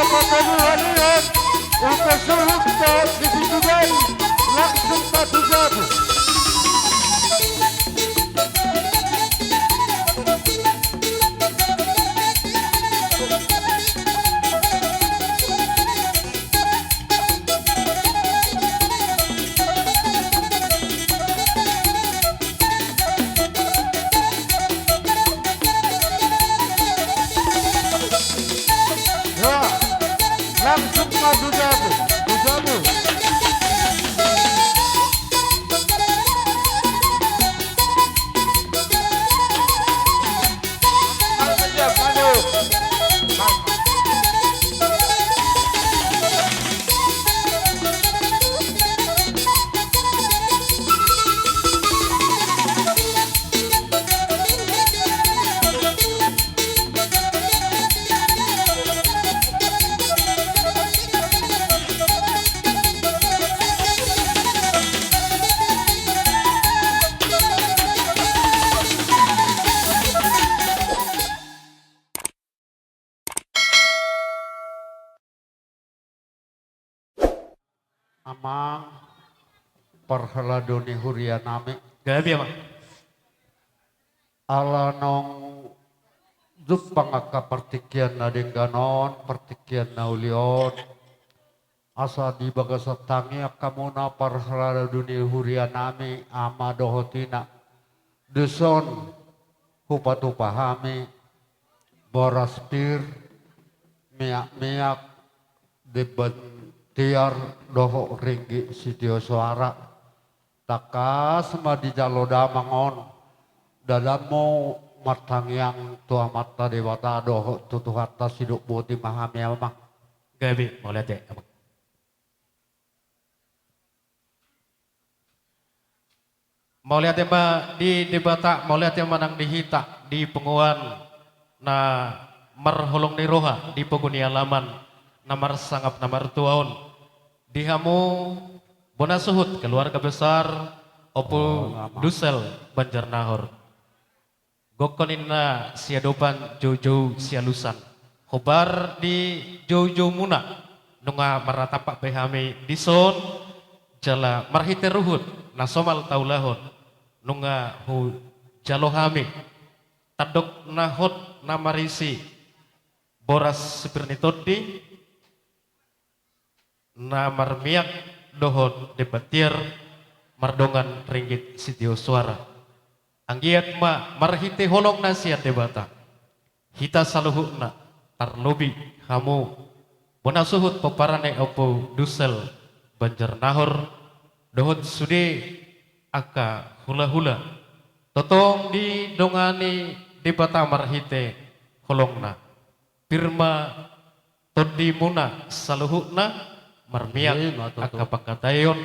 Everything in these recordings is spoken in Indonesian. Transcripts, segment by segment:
Halian ukasuhukta di situ bayi langsung satu satu. Langsung maju jatuh, jatuh. Maju. Amang perheladoni hurianami Gabi apa? ala nong Jepang aka pertikian na dengganon pertikian na ulion asa di bagasa tangi akamuna perheladoni hurianami ama dohotina deson hupatu pahami boras pir miak-miak deban tiar doho ringgi sidio suara takas di jaloda mangon dadamu matang yang tua mata dewata doho tutu hatta siduk boti mahami amang Gabi mau lihat ya? Mau lihat ya Mbak di debata, mau lihat yang manang dihita di penguan na marholong ni roha di peguni alaman namar sangap namar tuaon dihamu bona suhut keluarga besar opo Dusel Banjarnahor gokoninna siadopan jojo sialusan hobar di jojo muna nunga maratapak behami dison jala marhite ruhut nasomal taulahon nunga hu jalohami tadok nahot namarisi boras sepirnitodi na marmiak dohon debatir mardongan ringgit sitio suara anggiat ma marhite holong nasiat debata hita saluhukna tarlobi kamu bona suhut peparane opo Dusel Banjarnahor dohon sude aka hula-hula totong di dongani debata marhite holongna firma todi muna saluhukna marmiak aka pakatayon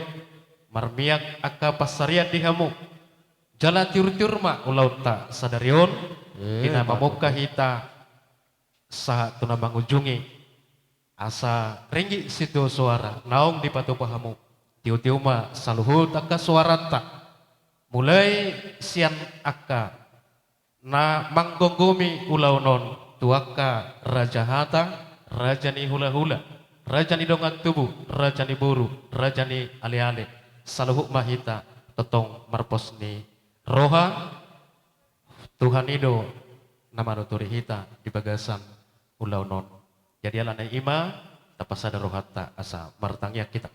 marmiak aka pasariat dihamu jala tiur-tiur ma ulauta sadarion ina mamuka hita saha tuna mangunjungi asa ringgi situ suara naong di patu pahamu tiu-tiu ma saluhut aka suaranta mulai sian aka na manggonggumi ulaunon tuaka raja hata raja ni hula-hula raja ni dongan tubuh, raja ni buru, raja ni ale-ale, saluhuk mahita, totong marpos ni roha, Tuhan ido nama nuturi hita di bagasan ulau non. Jadi alanai ima, tapasada rohata asa martangnya kita.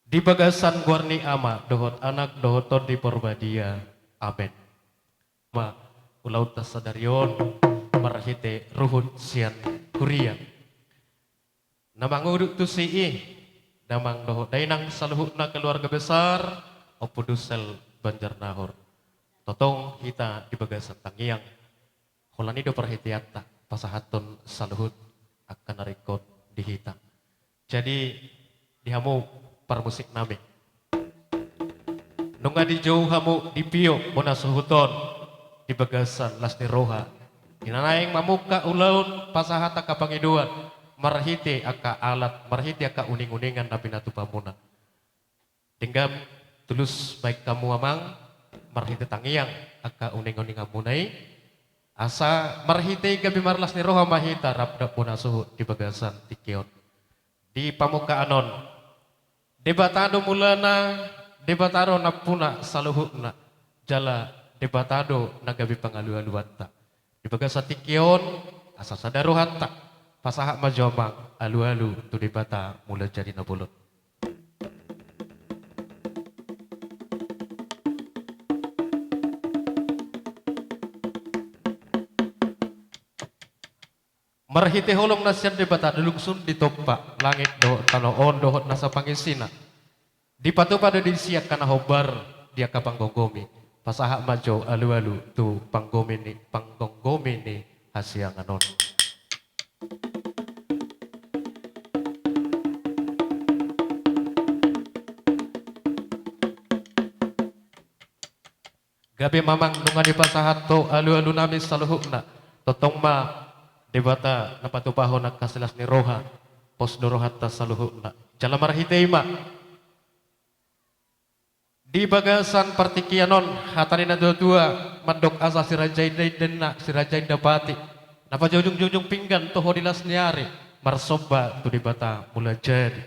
Di bagasan guarni ama, dohot anak dohoton di porbadia, amen. Ma ulau tasadarion, marhite ruhut sian kuria. Namang urut tu siih, namang doho dainang saluhukna keluarga besar, opo Dusel Banjarnahor. Totong hita di bagasan tangiang, holani do perhitiata, pasahaton saluhut akan narikot di hita. Jadi dihamu parmusik nami. Nunga di jauh hamu di pio bona suhuton di bagasan lasni roha. Inanaing mamuka ulaun pasahata kapangiduan. Marhite aka alat, marhite aka uning-uningan na pinatu pamuna. Tinggam tulus baik kamu amang, marhite tangiang aka uning-uning amunay, Asa marhite gabi marlas ni roha mahita rapda puna suhu di bagasan tikion. Di pamukaanon debatado mulana debataro na puna saluhukna jala debatado na gabi pangalu-aluanta. Di bagasan tikion asa sadaruhanta pasaha majomang alu-alu tu debata mula jadi nabulot. Marhite holong nasian debata delungsun ditopak langit dohot tanoon dohot nasa pangisina. Dipatu pada disiak kana hobar dia ka panggogomi. Pasaha majo alu-alu tu panggogomi ni hasiang anon. Gabi mamang nunga di pasahat to alu-alu nami saluhukna. Totong ma debata napatupaho nagkasilas ni roha pos dorohat ta saluhukna jala marhite ima di bagasan partikianon hatani na dua mandok asa si rajainda denna si rajainda pati napa jujung pinggan toho dilas niari marsoba tu debata mula jadi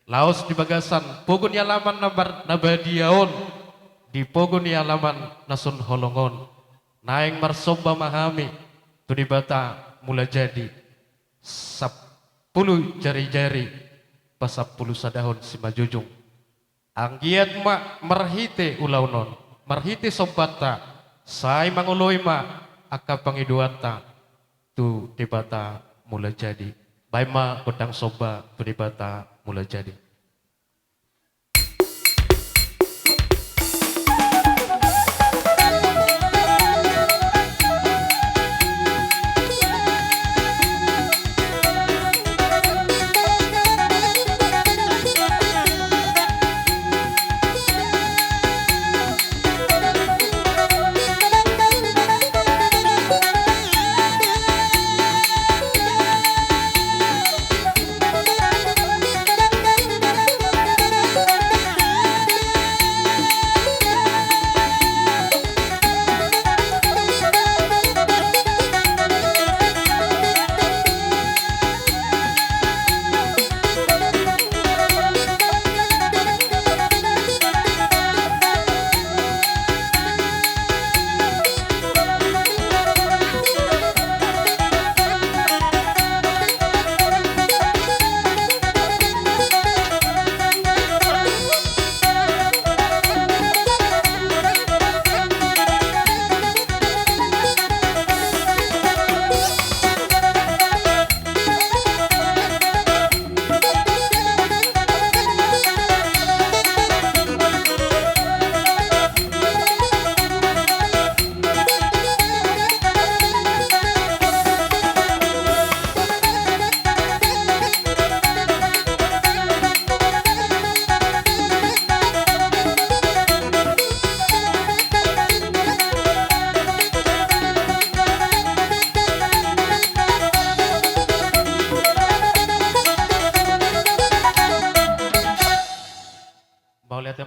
laos di bagasan pogun yalaman nabadiaon di pogun yalaman nasun holongon naeng marsoba mahami tu debata mula jadi 10 jari-jari pasapuluh sadahon si majujung anggiat ma marhite ulaunon marhite sombata sai manguloi ma aka pangiduata tu debata mula jadi baima kodang soba tu debata mula jadi.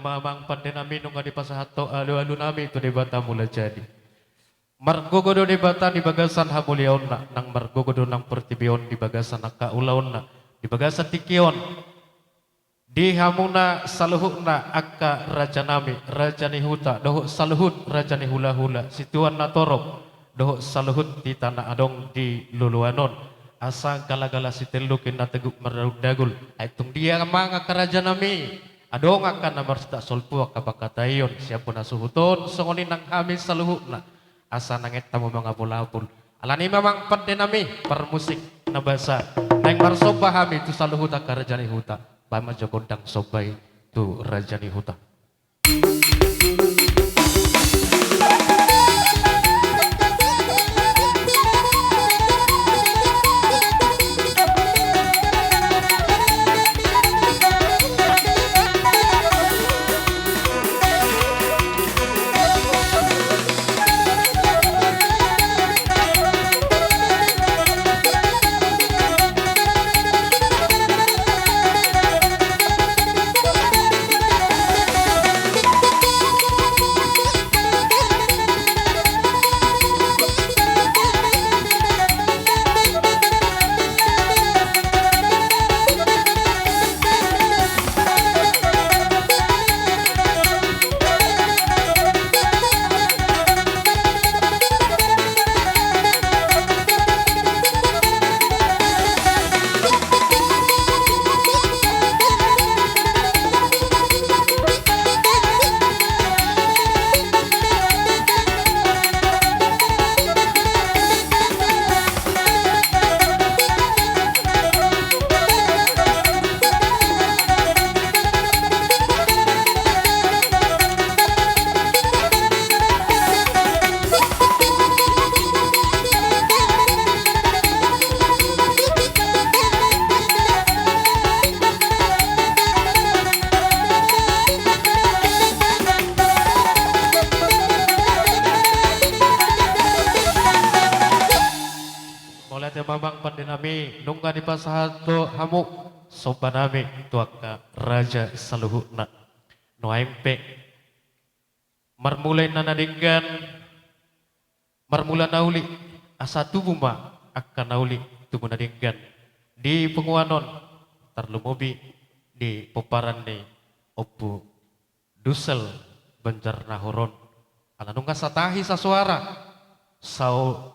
Mamang pandenami nunga di pasahato alu-alu nami itu debata mula jadi. Margogodo debata di bagasan hamuliaon na nang margogodo nang pertibion di bagasan naka ulaon na di bagasan tikion di hamuna saluhukna akka raja nami raja ni huta doho saluhut raja ni hula-hula situan na torok doho saluhut di tanah adong di luluanon asa gala-gala si telukin na teguk merdagul aitung dia mga karaja nami adong akan namar tak solpu akabakatayon siapa na suhuton songonin nang hamis saluhukna asa nangit tamu mga bulapul alani memang pandai nami permusik na bahasa nang marsoba hami tu saluhuta karajani huta bama jogondang sobai tu rajani huta. nami nungga di pasahato hamu sopan nami tuaka raja saluhuna no aimpe marmulai nanadinggan marmula nauli asa tubuh ma akan nauli tubuh nadinggan di penguanon tarlumobi di poparan ni opu dusel Banjar Nahoron ala nungga satahi sasuara sau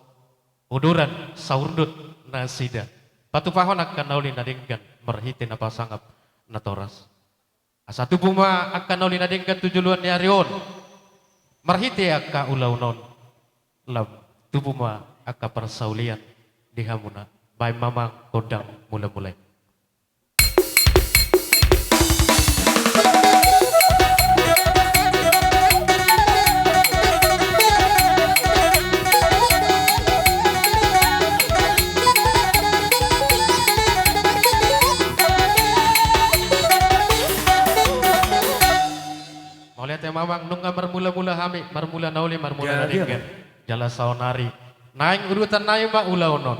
uduran saurdut nasida patu pahon akan nauli nadinggan merhiti napa sangap natoras asa tubuh ma akan nauli nadinggan tujuluan ni arion merhiti akka ulaunon lam tubuh ma akka persaulian di hamuna bai mamang kodang mula-mulai. Lihat mamang nungga marmula-mula hami marmula nauli marmula nadinggan jala saonari naing urutan naing ma ulaunon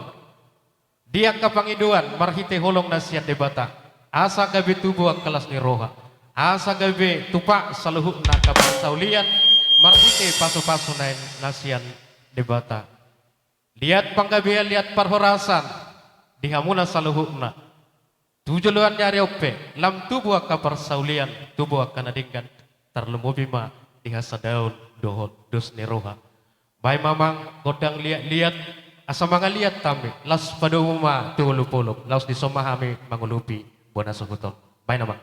dia kapangiduan marhite holong nasiat debata asa gabe tubuh kelas ni roha asa gabe tupak saluhuk na kapasaulian marhite pasu-pasu nain nasian debata lihat panggabean lihat parhorasan dihamuna saluhuk na tujuan nyari ope lam tubuh kaparsaulian tubuh akan nadinggan tarlumubi ma dihasa daun dohot dos neroha bai mamang godang liat-liat asa mga liat tami las pada umma tuhulupulop laos disomahami mangulupi buana suhuton bai namang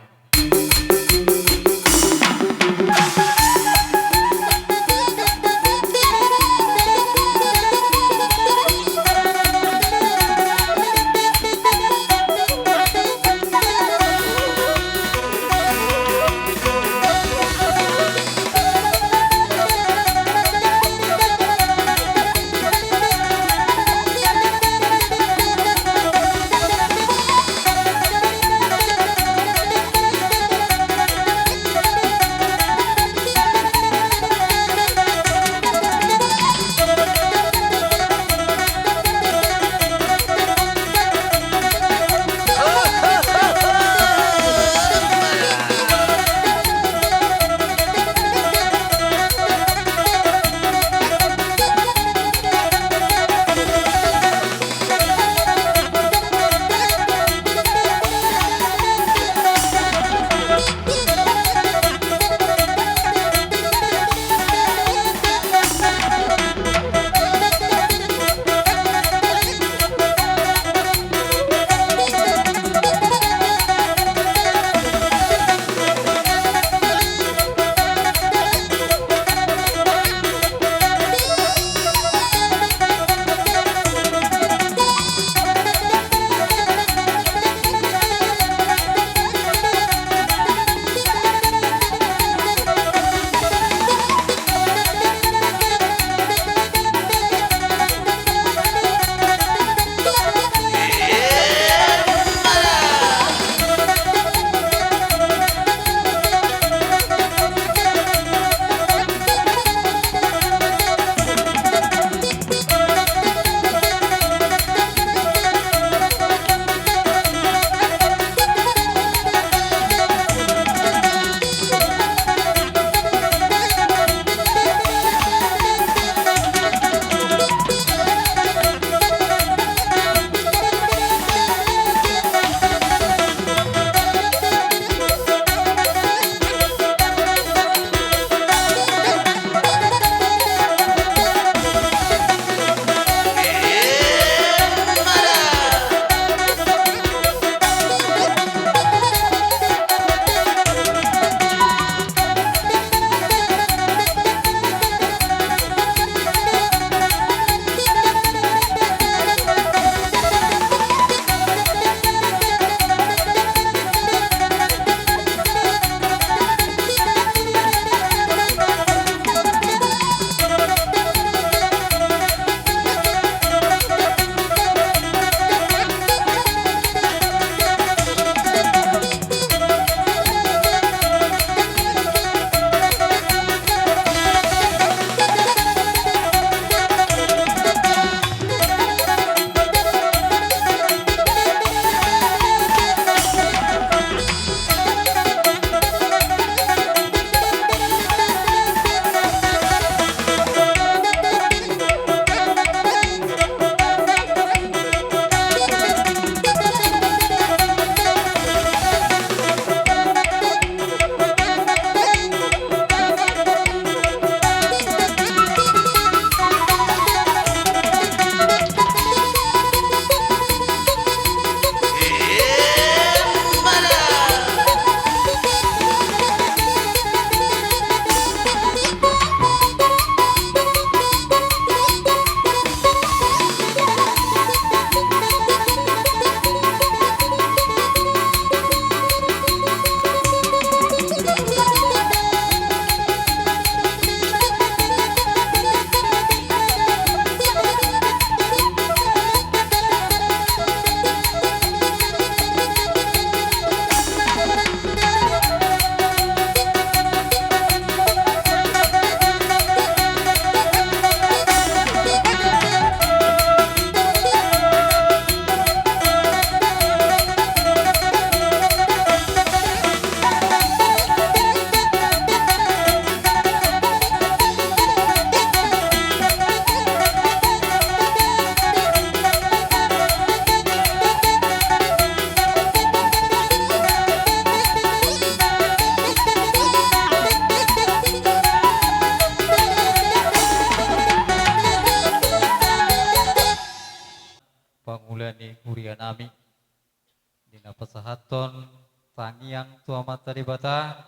dina pasahaton tangiang tua mata dibata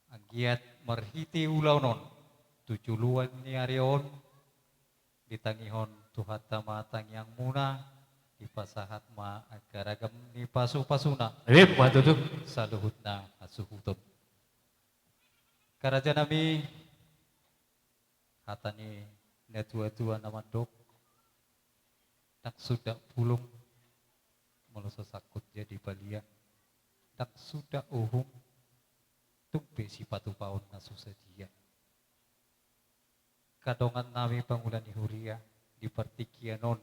anggiat marhiti ulaunon tujuan ni arion ditangihon tuhata ma tangiang muna di pasahat ma agaragam ni pasu-pasuna Matutup. saluhutna asuhutum karaja nami hatani netua-tua namandok tak sudah pulung meluso sakut jadi balia tak sudah uhum tumpe si patu paun nasu sedia kadongan nami pangulan huria di pertikianon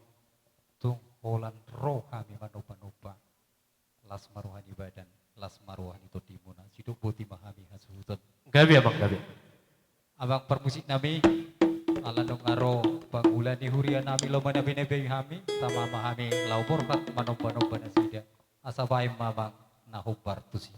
tung holan roh kami manupa-nupa las maruhani badan las maruhani totimuna siduk boti mahami hasuhutun Gabi abang gabi. abang permusik nami ala nung aro pangulan huria nami lo mana bine hami sama mahami laupor kat manupa-nupa nasida asa baim mamang nahubar tusi.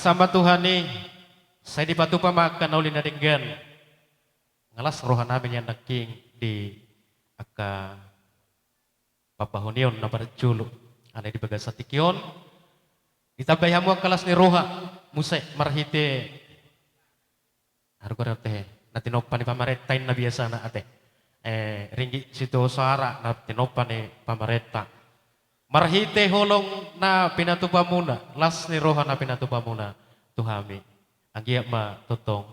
Sama Tuhan nih, saya dipatu pamakan oleh nadinggan. Ngalas rohan namin yang naking di aka papahonion na barjulu. Ana di bagasatikion. Ditabayamu ang kalas ni roha. Musay marhite. Harga teh. Natinopan ni pamaretain na biasa na ate. Ringgit situ suara na tinopan ni pamareta. Marhite holong na pinatupamuna, las ni roha na pinatupamuna tuhami. Ang giyak ma totong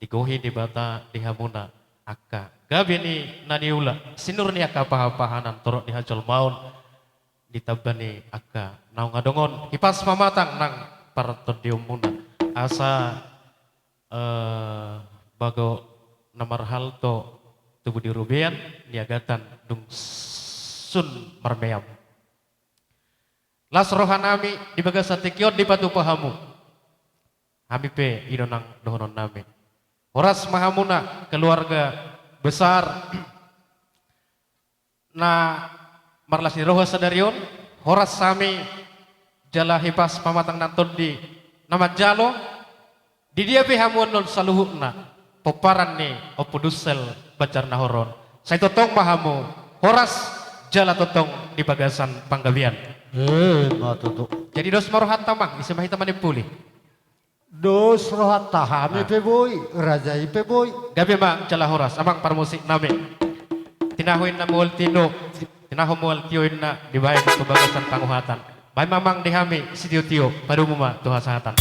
diguhin di bata di hamuna akka. Gabi ni naniula sinur ni akka pahapahanan torok ni hajol maun ditabban ni akka naung ngadongon hipas pamatang nang paraton diumuna asa bago namarhal to tubuh di rubian niagatan dung sun marmeam. Las rohanami di bagasatikion di batu pahamu. Kami pe inonang dohonon nami. Horas mahamuna keluarga besar na marlas ni roha sadarion. Horas sami jala hipas pamatang nanton di nama jalo. Di dia pe hamuan non saluhukna. Poparan ni opudusel bacar nahoron. Saya totong mahamu horas jala totong di bagasan panggabian. Matuto. Jadi dos marohat tamang isemah teman pulih. Dos rohat tahami pe boy, rajai pe boy. Gabi mang jala horas amang parmusik nami. Tinahuin na mual tino, tinahom mual tioin na dibayang ke bagasan panguhatan. Bay mamang dihami si tio padu muma tuha sahatan.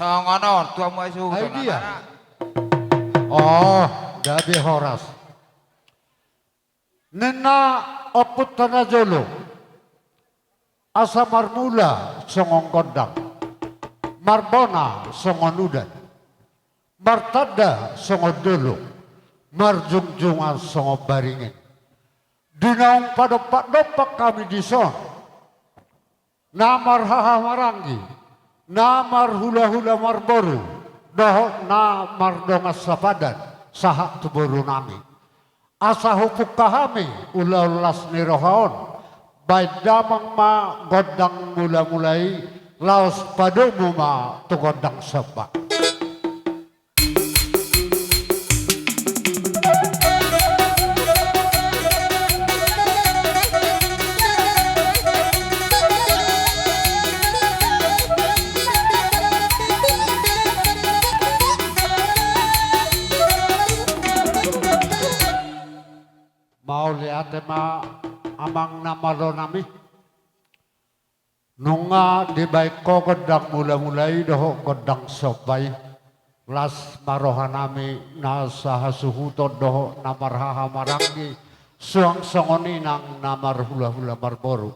Songono tua mo isu. Ay dia. Oh, gabi horas. Nena oput tanah jolo. Asa marmula songong kodang. Marbona songon udan. Martada songon dulu. Marjungjungan songon baringin. Dinaung padopak-dopak kami di son. Namar hahamaranggi. Namar hula-hula marboru, dohok namar dongas sapadan, sahak tuburu nami. Asa hupuk kahami, ula-ulas nirohaon, baik damang ma godang mula-mulai, laos padumu ma tu godang sepak. Mau lihat ma amang namalo nami. Nunga di baik ko godang mula-mulai doho godang sopay. Las maroha nami nasa hasuhuto doho namar hahamaranggi. Suang songoni nang namar hula-hula marboru.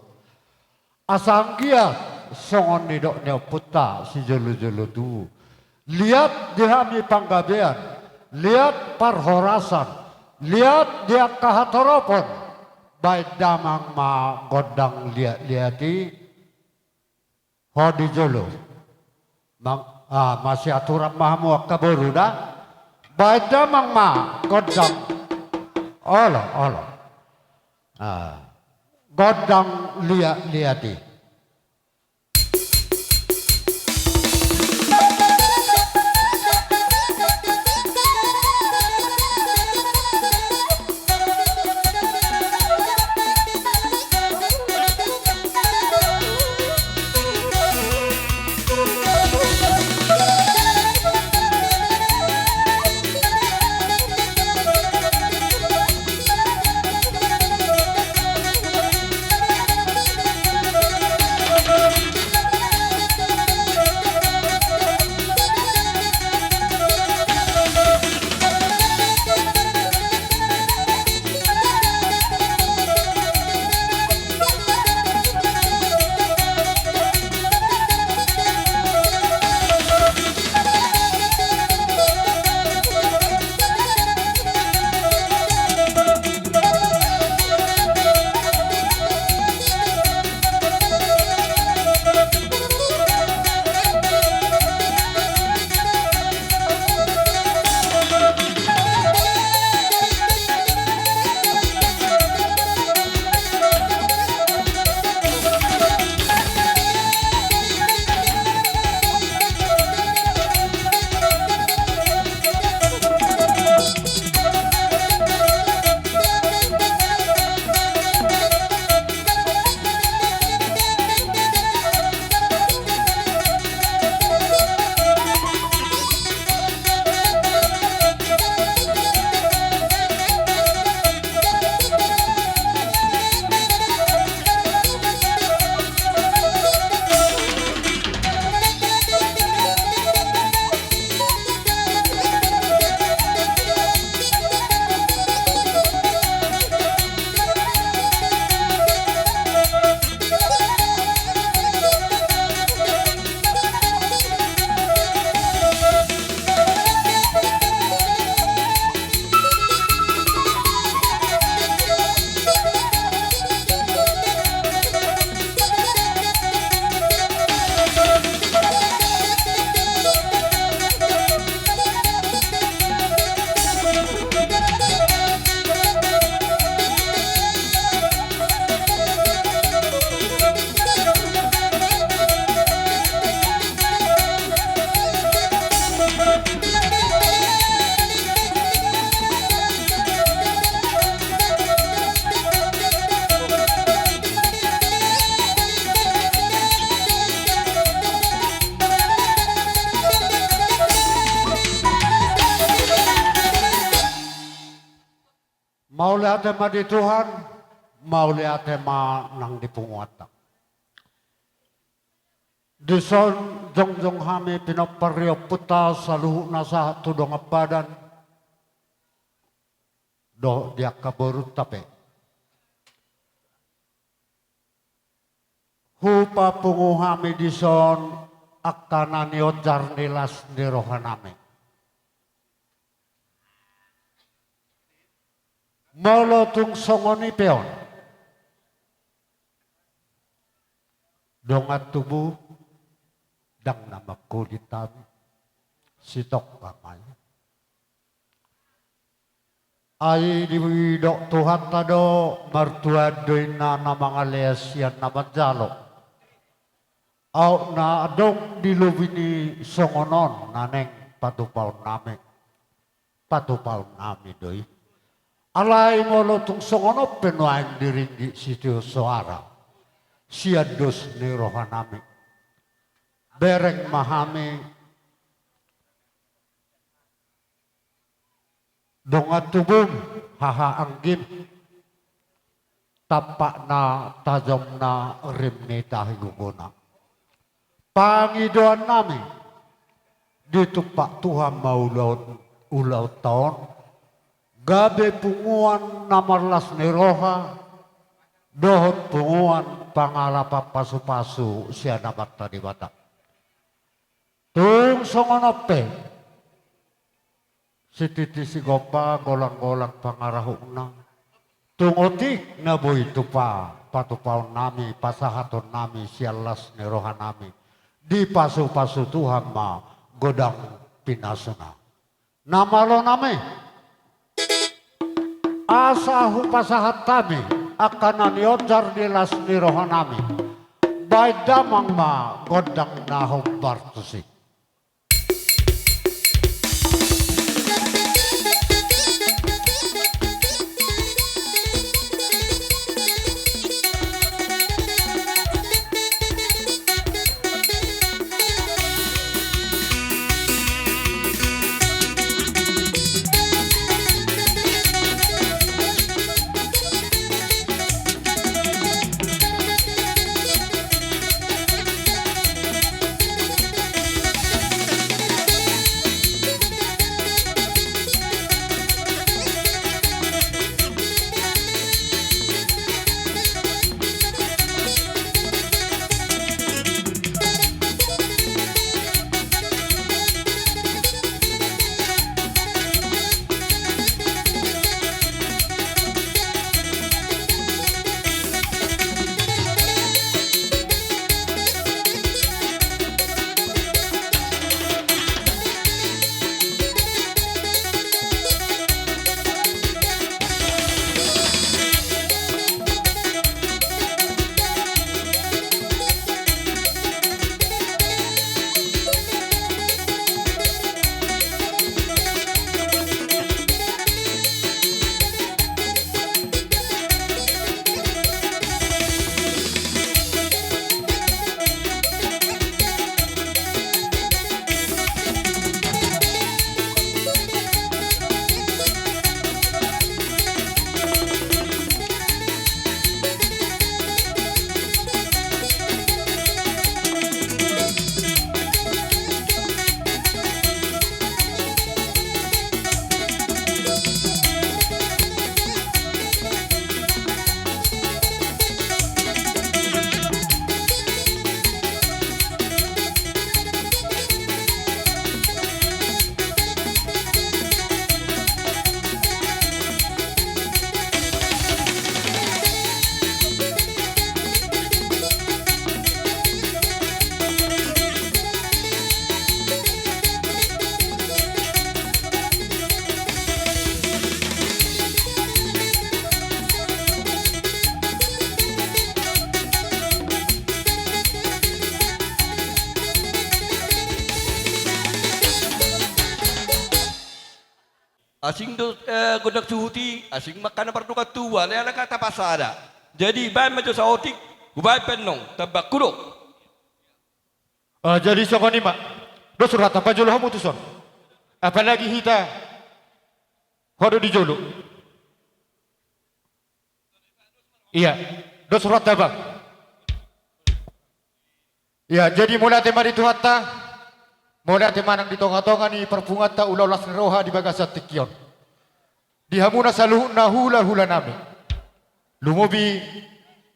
Asanggia songoni dok puta si jolo-jolo tu. Lihat dihami panggabean. Lihat parhorasan. Lihat dia kahatoropon, baik damang ma godang liati, hodi jolo, masih aturan mahamu kaburu dah, baik damang ma godang, olo, godang liati. Mau lihat tema di Tuhan, mau lihat tema nang di punguatan. Dison jong hami pinapario puta saluhu nasa tudong apadan. Do dia kaborut tape. Hupa pungu hami dison akanani ojar nilas nirohanami. Molotung songoni peon. Dongat tubuh dang nama kulitan sitok kamay. Ay di widok Tuhan tado martua doina na mga leasyan na manjalo. Aw na adong dilubini songonon naneng patupaw nami. Patupaw nami doy. Alay mo lotong songono penuaing diringgi sitio suara. Siados ni rohanami. Bereng mahami dongat tubum haha anggim tapak na tajam na rimni tahiguguna. Pangidoan nami ditupak Tuhan ulau tahun gabe punguan namarlas ni roha dohot punguan pangalapa pasu-pasu siana bata di batak. Tung songonope si titi si gopa golang-golang pangarahuna. Tung otik na boy tupa patupaw nami pasahaton nami sialas ni rohan nami. Di pasu-pasu Tuhan ma godang pinasuna. Namalo nami asahu pasahat kami akan naniojar di las ni rohan nami. Baik damang ma godang nahom bartusik. Asing do godak suhuti, asing makan pertukat tua, le anak kata pasada. Jadi ban macam saotik, gubai penong, tabak kudok. Jadi sokoni mak, do surat apa jolo hamu tuson. Apalagi kita, hodo di jolo. Iya, do surat dabang. Ya, jadi mulai tema di Tuhatta, mulai tema nang di tonga-tonga ni perpungata ulah-ulah roha di bagasat tikion. Dihamuna saluhna hula-hula nami. Lumubi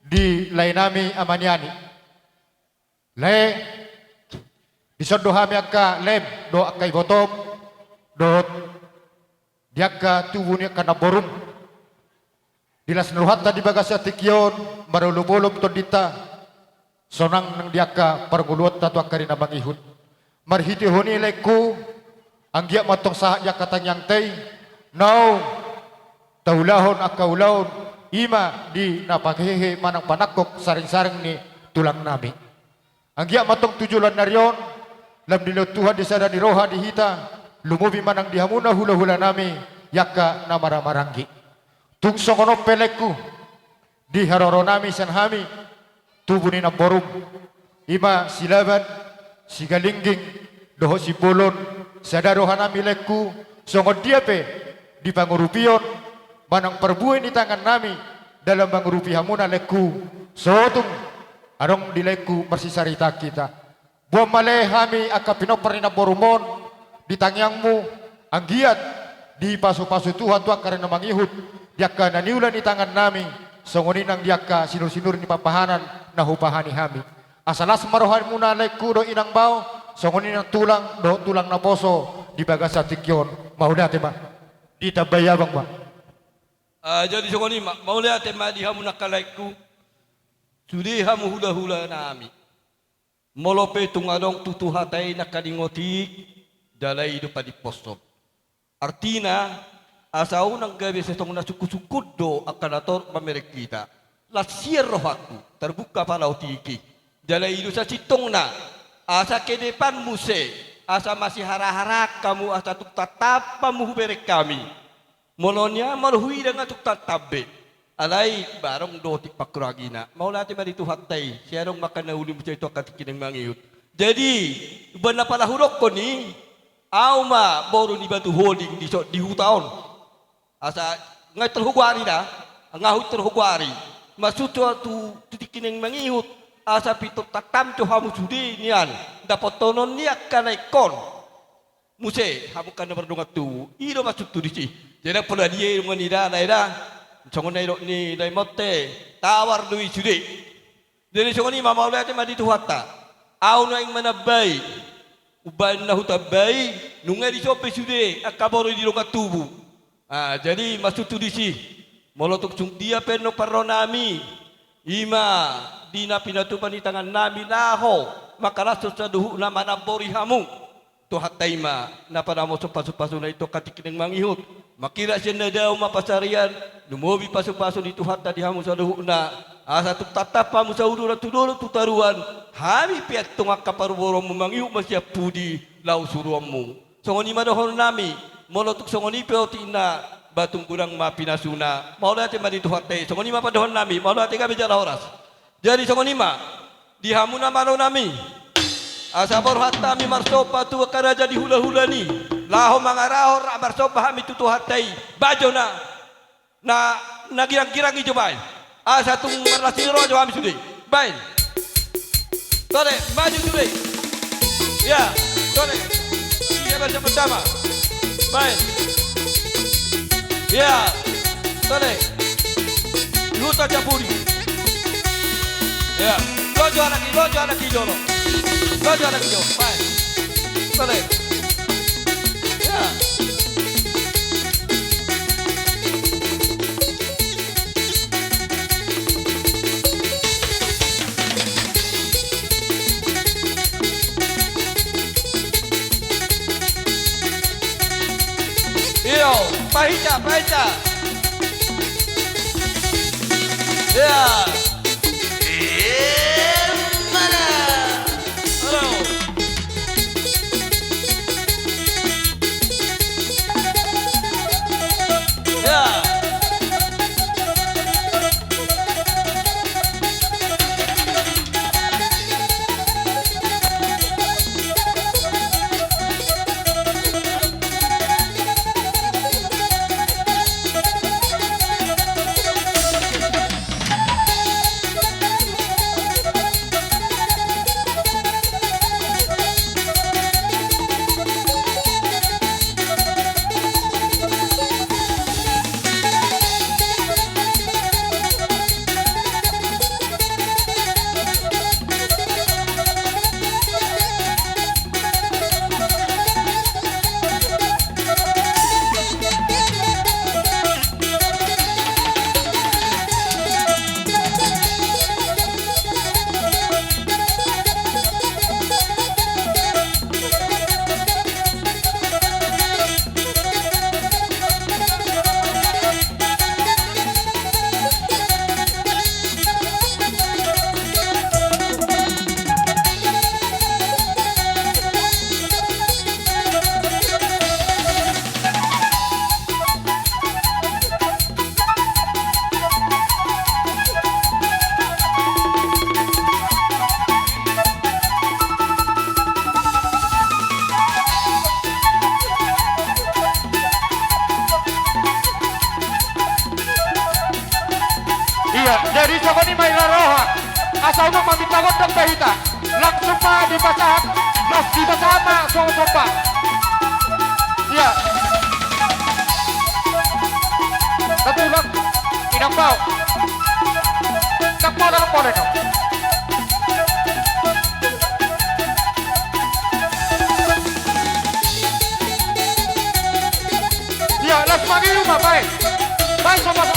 di lain nami amaniani. Le disodohami akka lem do akai botom do diaka tubuhnya kana borum. Dilas nuhatta di bagasat tikion marulubulub to dita. Sonang nang diaka parguluat tatu akarina mangihut. Marhiti honi leku anggia matong sahak yakatang yang tei. Now taulahon akaulahon ima di napakehe manang panakok saring-saring ni tulang nami. Anggia matong tujulan naryon lam dilaut Tuhan disada di roha di hita lumubi manang dihamuna hula-hula nami yaka namara-maranggi. Tungsongono peleku di haroro nami sanhami tubuh ni naborum ima silaban sigalingging doho si bolon sadaroha nami leku songon diape di pangurupion manang perbuai di tangan nami dalam pangurupi hamuna leku sotung arong di leku bersisarita kita buam maleh hami akapinopar ni naborumon di tangyangmu anggiat di pasu-pasu Tuhan tuang karena mangihut diaka naniulan di tangan nami songoninang diaka sinur-sinur ni papahanan nahupahani hami asalas marohan muna leku do inang bau songoninang tulang do tulang na poso di bagasa tikyon maudate ba di tabayabang ba jadi songoni mau lihat tema di hamu nakalaiku sudi hamu hula-hula nami molope tungadong tutuhatai nakadingotik dalai hidup di poso artina asau nang gabi setong na suku-suku do akan ator pamerek kita lasir rohaku terbuka palau tiki dalai hidup sa citong na asa ke depan muse asa masih hara-hara kamu asa tuk tatap pamuhu berek kami molonya malhui dengan tuk tatabe alai barong do tik pakuragina mau lati bari tuhatai siarong makan na uli mucay to katikinang mangiut jadi benar pala hurok ko ni auma baru ni batu holding di hutaon asa ngai terhugwari dah ngahu terhugwari masuk tu tikineng mangihut asa pitot tatam tu hamu sudi nian dapat tonon niak kanai kon muse hamu kana berdongat tu iro masuk tu disi jadi pula dia mengira naira songon nairo ni dai motte tawar dui sudi jadi songon ni mama ulah madi tu hatta au na ing manabai uban na hutabai nungai di sope sudi akaboro di dongat tubuh. Jadi masuk tu disi molotok cung dia peno paronami ima dina pinatupan di tangan nami naho makalah sesaduhu nama nabori hamu to hataima na para mo pasu-pasu na ito katikineng mangihut makira siya na daw mapasarian lumobi pasu-pasu di tuhata di hamu saduhu na asa tuk tatap hamu sa udura tudolo tutaruan hami piat tungak kaparuboro mangihut masya pudi lau suruamu songoni madohon nami molotuk songoni peotina batung kurang ma pinasuna mau lihat madi tuhate songoni ma padohon nami mau lihat kami jala horas jadi songoni ma di hamuna maro nami asabor hatta mi marsopa tu karaja di hula-hula ni laho mangaraho ra marsopa hami tutuhatai bajona na girang-girang ijo bain asa tung marlasiro jo hami sudi bain tole maju sudi ya tole iya baca pertama baik, ya, tole, luta capuri, ya, lojo anak hijau, baik, tole, ya. Iyo, pahita. Ya. Mana? Halo. Ya. Iya, jadi sokoni mai laroha. Asal mau meminta gondong bahita. Langsung mah di pasar, mas di pasar mah sopa. Iya. Satu lang, inang bau. Kapal dalam pore no. Iya, las pagi rumah baik. Baik sama.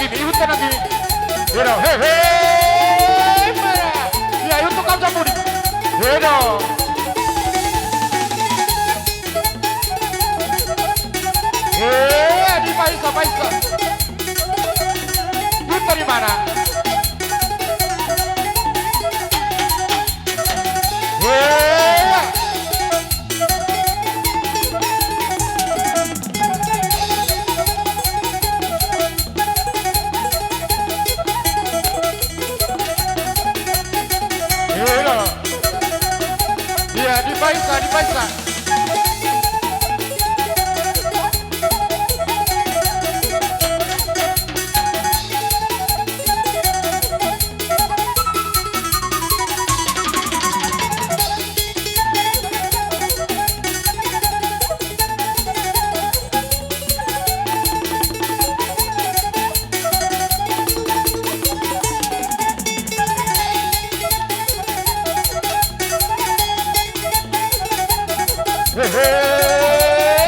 Ihut lagi. Hero, hei, mana? Ya, itu kau jamuri. Hero. Di Paisa. Ihut dari mana? Iya, di Paisa.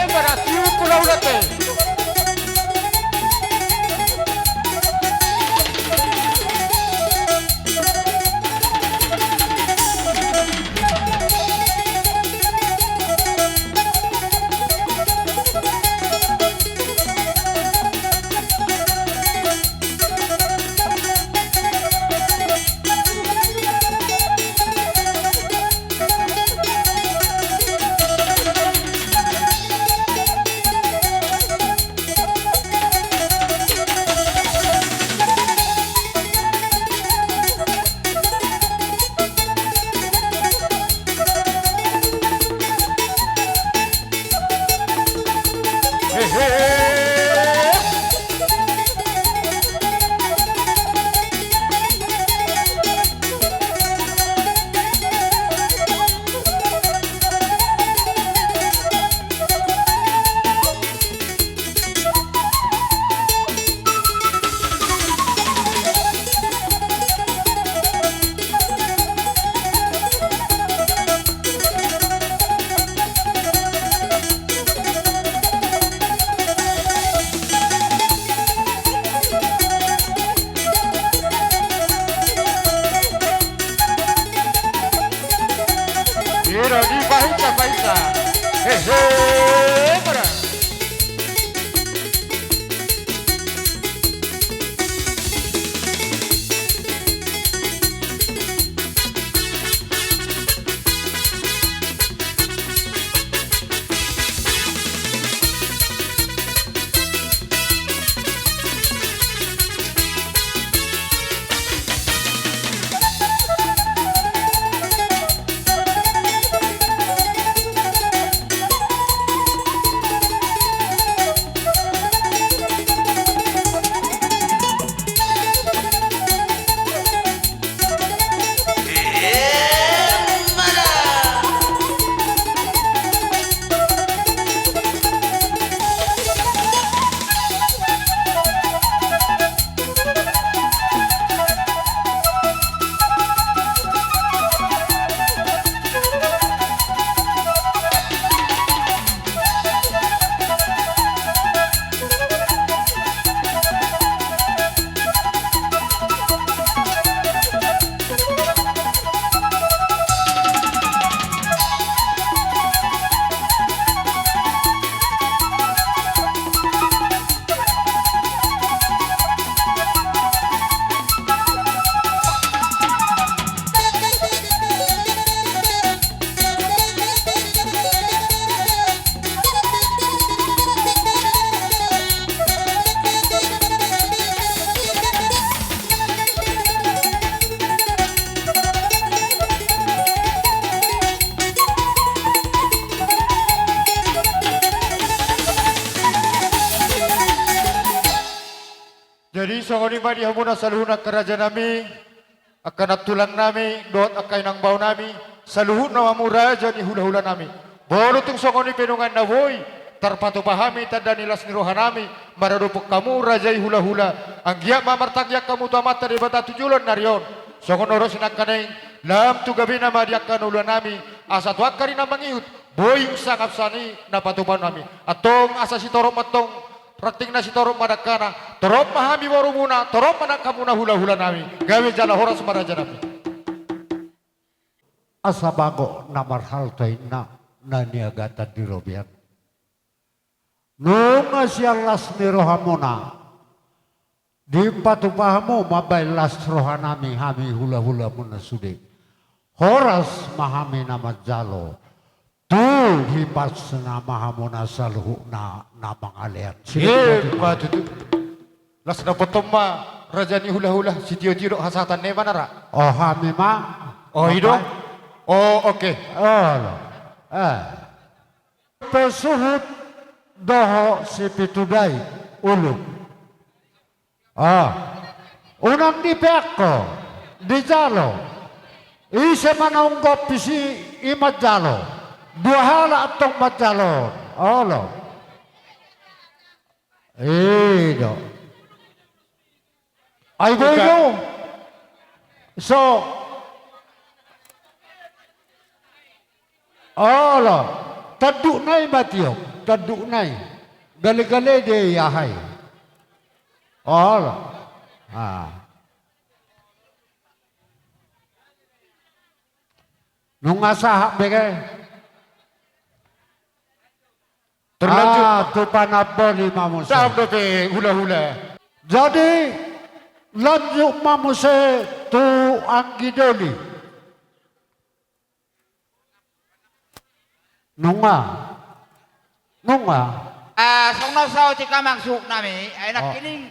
Berhasil pulau Lete. Hero di Paisa. Para. songoni madi hamuna saluhuna kerajaan nami akan tulang nami dot akai nang bau nami saluhuna mamuraja ni hula-hula nami bolu tung songoni penungan na boy terpatu pahami tanda nilas ni rohanami mararupuk kamu rajai hula-hula anggia mamartagyak kamu tuamata di bata tujulan narion songon oros sinakaning lam tu gabina madiakan ulan nami asa tuakari na mangiut boy sangap sani na patupan nami atong asa si torop matong rating na si torop madakana torop mahami warumuna torop manakamuna hula-hula nami gawe jala horas maraja nami asa bago na marhal tayo na niagatan di Robian. Nung asyalas ni rohamona, di patupahamu mabay las rohanami hami hula-hula muna sudi. Horas mahami na majalo, tu hipas na mahamuna saluhu na namang alian. matutu las na potom ma raja ni hula-hula si tio-tio hasatan ne manara Oh hami ma, oh ido oh oke pesuhut doho si pitudai ulu. Unang di peko di jalo. Ise manaunggap si imat jalo. Dua hala atong mat jalo. Olo. Ido. Ay boyo. So. Olo. Taduk nai matiyo. Taduk nai. Gale-gale de yahay. Olo. Nung asahak bege. Terlanjut. Tu panabol ni mamuse. Sabdo pe hula-hula Jadi lanjut mamuse tu anggidoli. Nunga. Songno sao tika mangsuk nami, ay nakining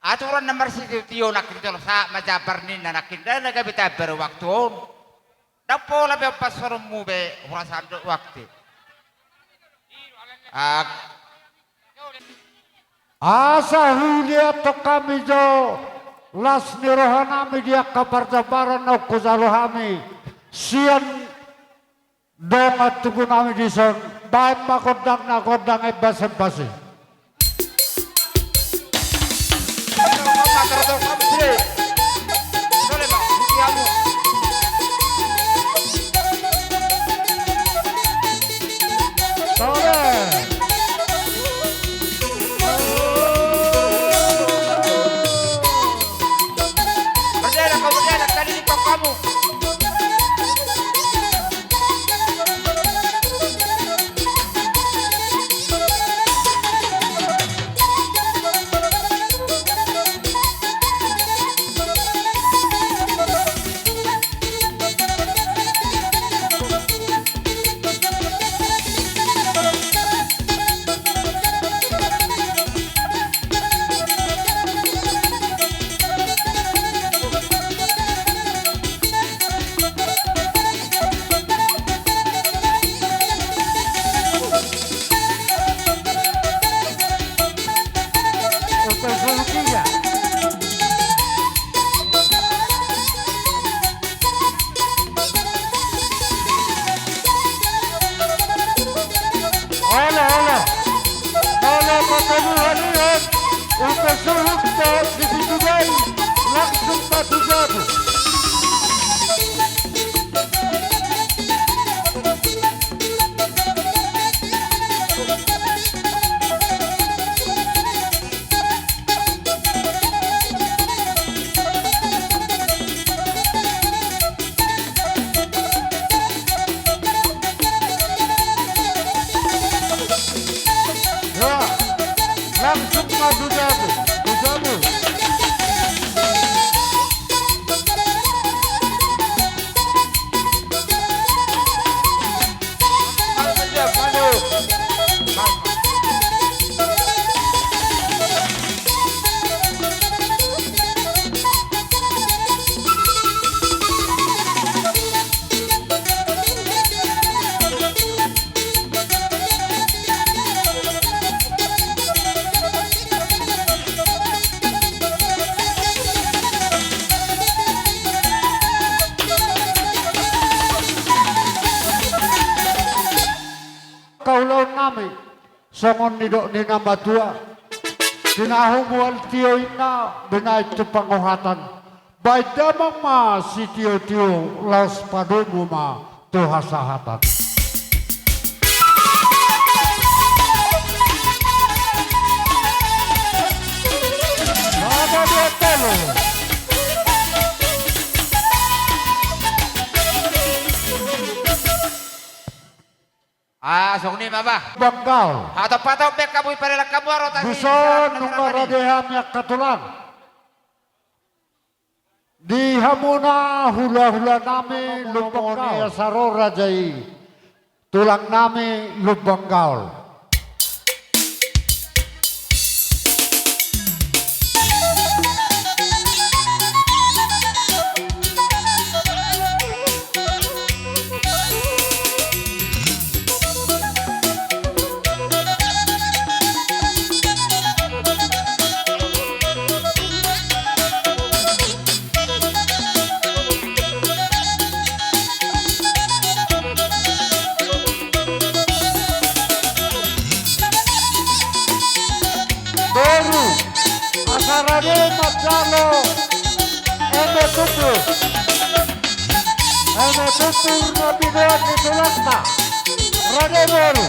aturan nomor si tiyo nakin sa majabar ni na nakin na nagabita waktu. Dapo labi pasorom mo be urasan do waktu. Asa hulia to kami jo las ni rohanami dia kaparjabaran no kuzalohami sian dongat tugunami dison baik makodang na kodang e basi. Langsung batu jatuh. Langsung maju jatuh. kaulaon nami songon nidok ni nama tua tinahumu tio ina benai tu pangohatan baik damang ma si tio laus padumu ma tu hasahatan. Ada dia telo. Ah, song ni mama. Banggal. Atau patau bek kamu ipare kamu aro tadi. Buson nungara deham yak katulang. Di hamuna hula-hula nami lubanggal sarora jai. Tulang nami lubanggal. Baru asarane majalo eme tutur nabidean ditulakna rade baru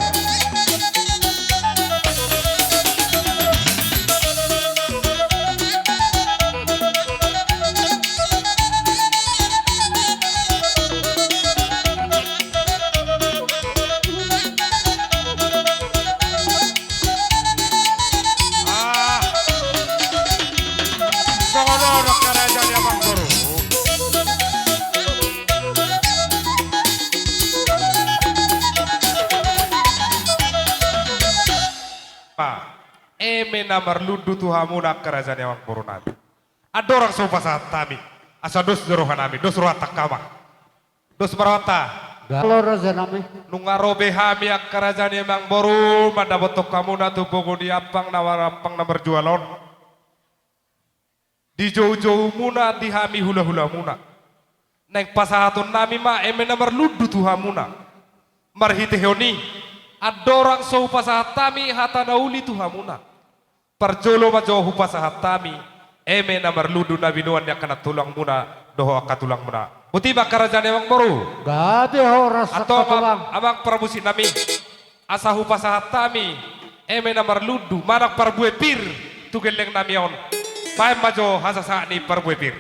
Songono kerajaan yang mangkuru. Eme namar ludu tuhamuna kerajaan yang mangkuru nami. Ada orang sopa saat kami. Asa dos jorohan nami, dos rohatak kama. Dos marwata. kalau raja nami Nungarobe hami ak kerajaan yang mangkuru. Manda botok kamu na tubugo di apang nawarapang na berjualon. Di jauh-jauh muna di hami hula-hula muna. Neng pasahatun nami ma eme namar ludu tuhamuna. Marhite heoni. Adorang so pasahat tami hata nauli tuhamuna. Parjolo majohu pasahat tami. Eme namar ludu nabinuan yang kena tulang muna. Doho akatulang muna. Mutiba kerajaan emang baru. gabi horas Atau katulang amang prabusi nami. Asahu pasahat tami. Eme namar ludu. Manak parbue pir. Tugeleng namion. Pahem majo hasasa ni parbue pir.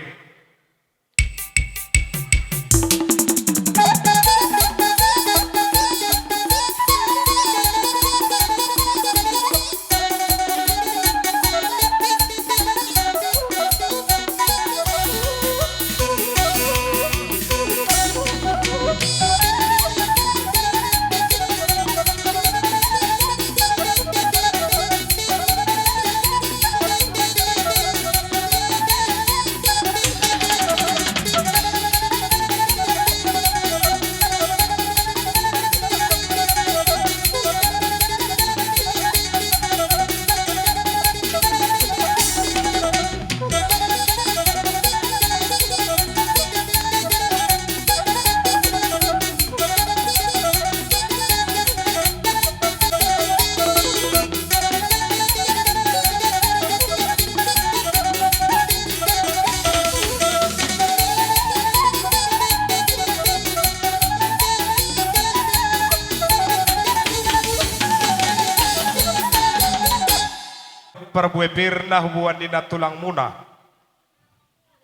Parbue pir na hubuan dina tulang muna.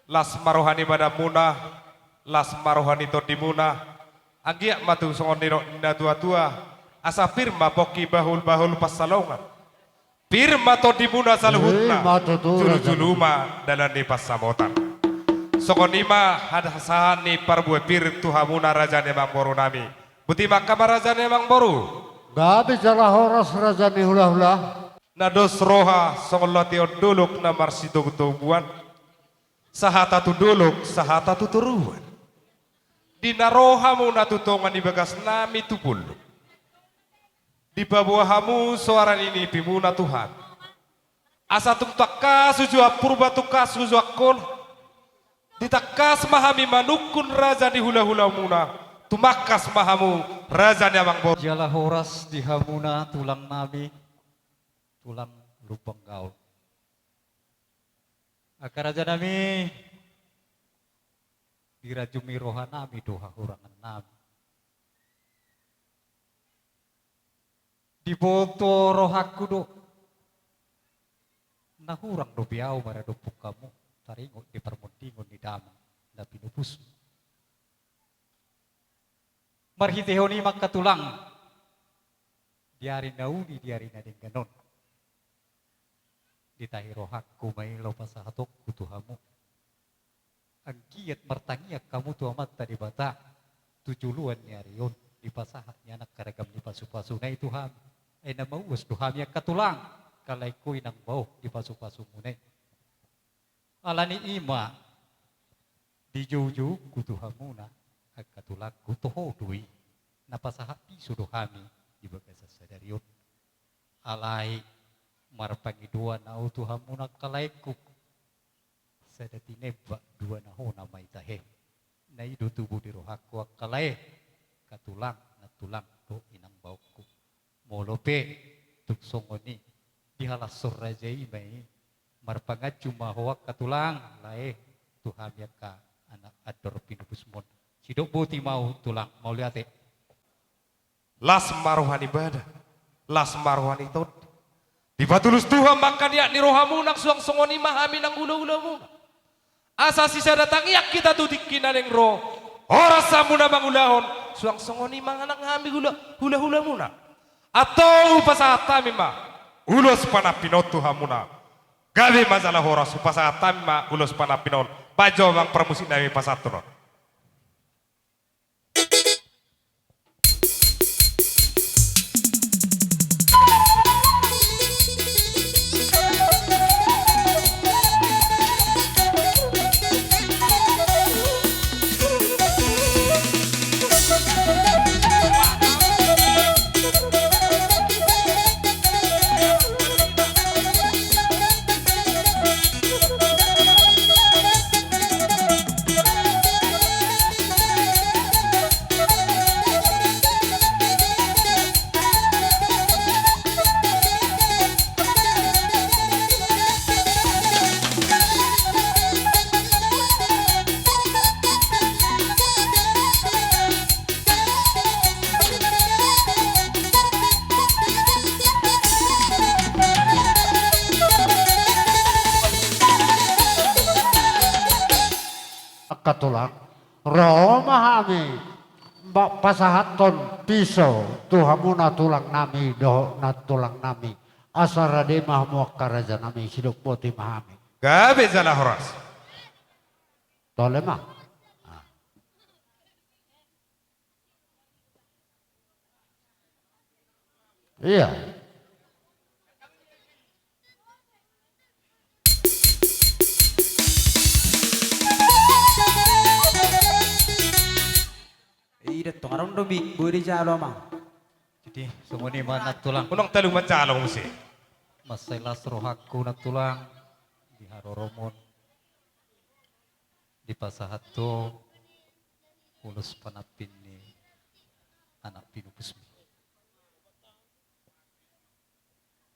Las marohani pada muna. Las marohani to di muna. Anggiak matu songon niro nina tua-tua. Asa firma poki bahul-bahul pasalongan. Firma to di muna saluhutna. Julu-julu ma dalam di pasamotan. Songon nima hadasahan ni parbue pir tuhamuna raja nemang boru nami. Buti makam raja nemang boru. gabi jala horas raja ni hula-hula Nados roha songolatio duluk na marsido gutubuan. Sahata tu duluk, sahata tu turuan. Di naroha mo natutongan ibagas nami tupul. Di babuahamu suaran ini pimuna Tuhan. Asa tung takas sujua purba tukas sujua kol. Di takas mahami manukun raja di hula-hula muna. tumakas mahamu raja nyamang bor. Jalah horas di hamuna tulang nami, tulang lubang gaul. Akar raja nami, dirajumi roha nami doha hurangan nami. Diboto rohaku do, nahurang do biau maradopuk kamu, taringot di permuntingon di damang, na pinupus. Marhitehoni makatulang, diari nauni diari na din ganon. Ditahi rohaku may lopasahatok kutuhamu. Ang kiat martangiak kamu tu amat tadi bata, tujuluan niya riyon, di pasahat niya nagkaragam ni pasu-pasu na itu ham. Ay namauwas duhami ang katulang, kalay ko'y nang bau di pasu-pasu munay. Ala ni ima, di juju kutuhamu na, ang katulang kutuho duwi, napasahat piso duhami, di bagasa sadariyon. Alay, marpangiduan na utuhamu na kalay ko, sa datineba dua na ho na may tahe, na idutubo di rohako ang kalay, katulang na tulang do inang bau ko. Molope tuksongoni dihalasor raja imai marpangat cuma hoak katulang lae Tuhan ya ka anak ador pinubus mon sidok buti mau tulang mau lihat Las maruhan ibadah, las maruhan itu. Di batulus Tuhan maka dia ni rohamu nak suang songoni mahami nang hula-hulamu. Asa sisa datang iak kita tuh dikinan yang roh. Ora samuna mangulahon suang songoni manganang hami hula-hulamu na. Atau upasahata mima ulos panapinot Tuhamuna. Gabi masalah horas upasahata mima ulos panapinot. Bajo mang permusik nami pasatuno. Katulang roh mahami mbak pasahaton piso tuhamuna tulang nami doh na tulang nami asarade mahmu karaja nami sidok poti mahami Gabi salah horas. tole mah iya Ida tongaron dobi buri jalo mah. jadi sunguni mana tulang Unang talong macalong musi. maselas rohaku na tulang di haroromon di pasahat to ulus panapin ni anak pinupus mi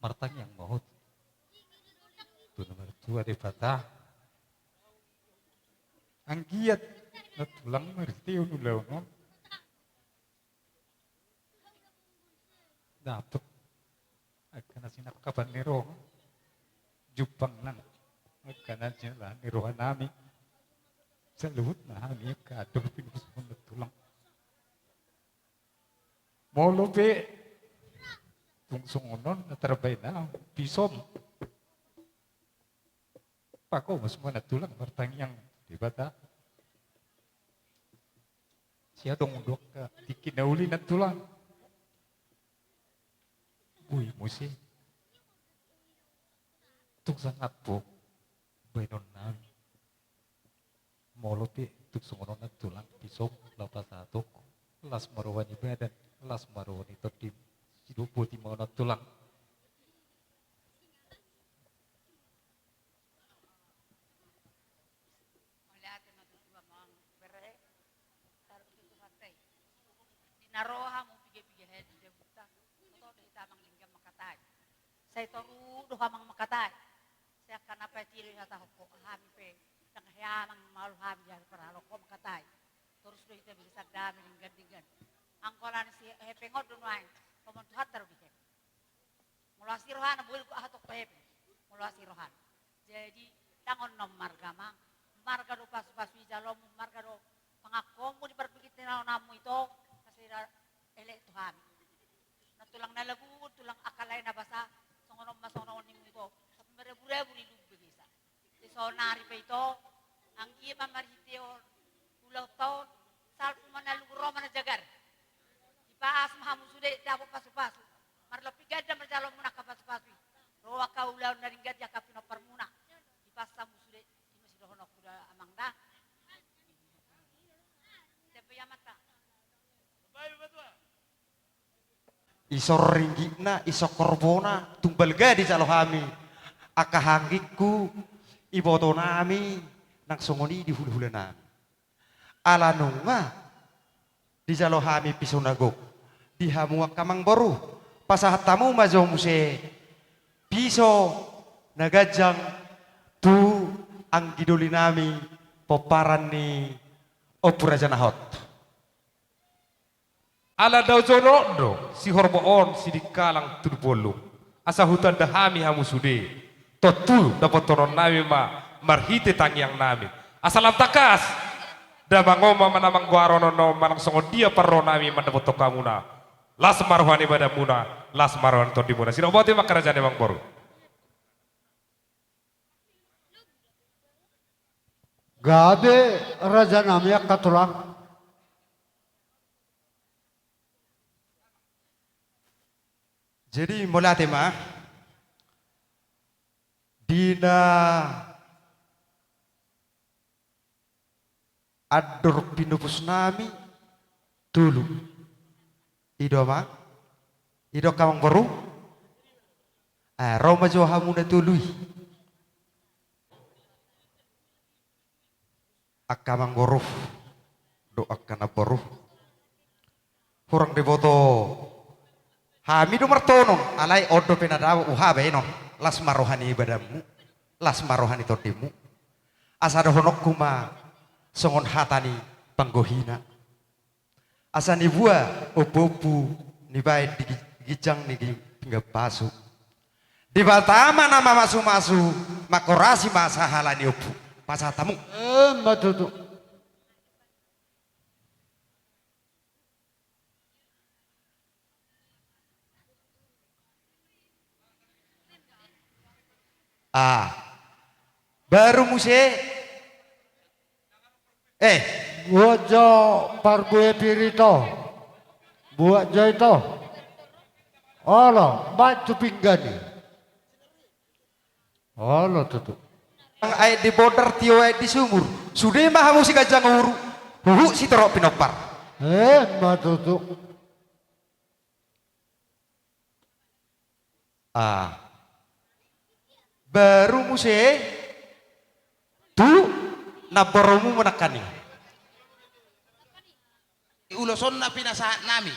martang yang mohot tu nomor 2 di patah ang giat na tulang marti unulaw no dapat akan sinak kapan niro jupang lang akan jalan niro nami sa luhut na hami kadong pinupus mo na tulang molope tungsungonon na trabay na pisom pako mas mo na tulang martangyang di ba ta siya dongdok ka dikinauli na tulang uy musi tuk sangat po benon nami molopi tuk sungonon na tulang pisong lapas atok las maruwan ibadan las maruwan ito di sidupo ti mga na tulang naroha mo pigi-pigi head de buta to de tamang linggam makatay say toru do hamang makatay saya kanapa tiro hata ko hami pe nang hayamang mal hami ya para ko makatay terus do ita bisa dami linggam angkolan si hepengot do nai pamon hatar bihe mulasi rohan bul ko hatok pepe mulasi rohan jadi tangon nom margama marga do pas-pas jalom marga do pangakomo di perpikit na namu ito kasi elek Tuhan. Na tulang nalagu, tulang akalay na basa, songonom masonon nimo ito. Sa merebu-rebu ni lubbe bisa. So nari pa ito, ang iya mamarhiteo ulang taon, salpo manalugro manajagar. Ipaas mahamu sudah dapat pasu-pasu. Marlapigad na marjalom muna kapasu-pasu. Roa ka ulaw na ringgad yakap pinoparmuna. Ipasa mo sudah, di masidohonok kuda amang na. Iso ringgitna, iso korbona, tumbal gadi calohami. Akahanggiku, iboto nami, nang songoni di hulu-hulu nami. Alanunga, di calohami pisonagok, di hamuak kamang baru, pasahat tamu majo muse, piso, nagajang, tu, ang giduli nami, poparan ni Opura Janahot. Ala daw jono si hormoon si dikalang tudbolu. Asa hutan dahami hamu sude. Totu dapat tonon nami marhite tangyang nami. Asalam takas. Da mangoma manamang guarono no manang songo dia parro nami mandapot tokamuna. Las marwani badamuna, las marwan to dimuna. Sino bote makarajane bang boru. Gabe raja namanya katulang. Jadi mula tema dina adur pinupus nami dulu ido ma ido kamang baru Roma johamu na tului akamang baru doa kana baru kurang devoto Hami do martonon alai odo penadawa uhabe non las marohani ibadamu las marohani todimu asada honok kuma songon hatani panggohina asani bua obopu ni bae digijang ni pasu di batama nama masu-masu makorasi masa halani obu pasatamu Matutu. Baru muse Buat jo parbue pirito. Buat jo itu. Allah, batu pinggani. Allah tutu. ang ay di border tiyo ay di sumur sudah mahamu si kajang uru huhu si terok pinopar Matutu. baru muse tu naboromu menakani Uloson na pinasahan nami.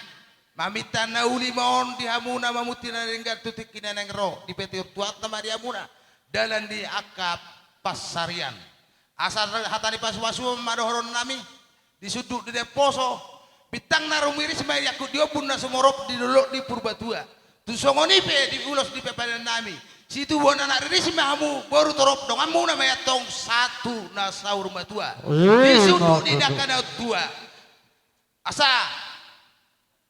Mamitan na uli maon di hamuna mamuti na ringgat tutik kinanang ro di peti tuat na Maria muna dalan di akap pasarian. Asal hatani paswasu madohoron nami di sudut di deposo bitang na rumiris may yakut diopun na sumorop di dulok di purbatua. Tu songoni pe di ulos di pepadan nami. Situ bona na riris mahamu baru torop dong amu na mayatong satu na saur matua. Di sudut di dakana tua. Asa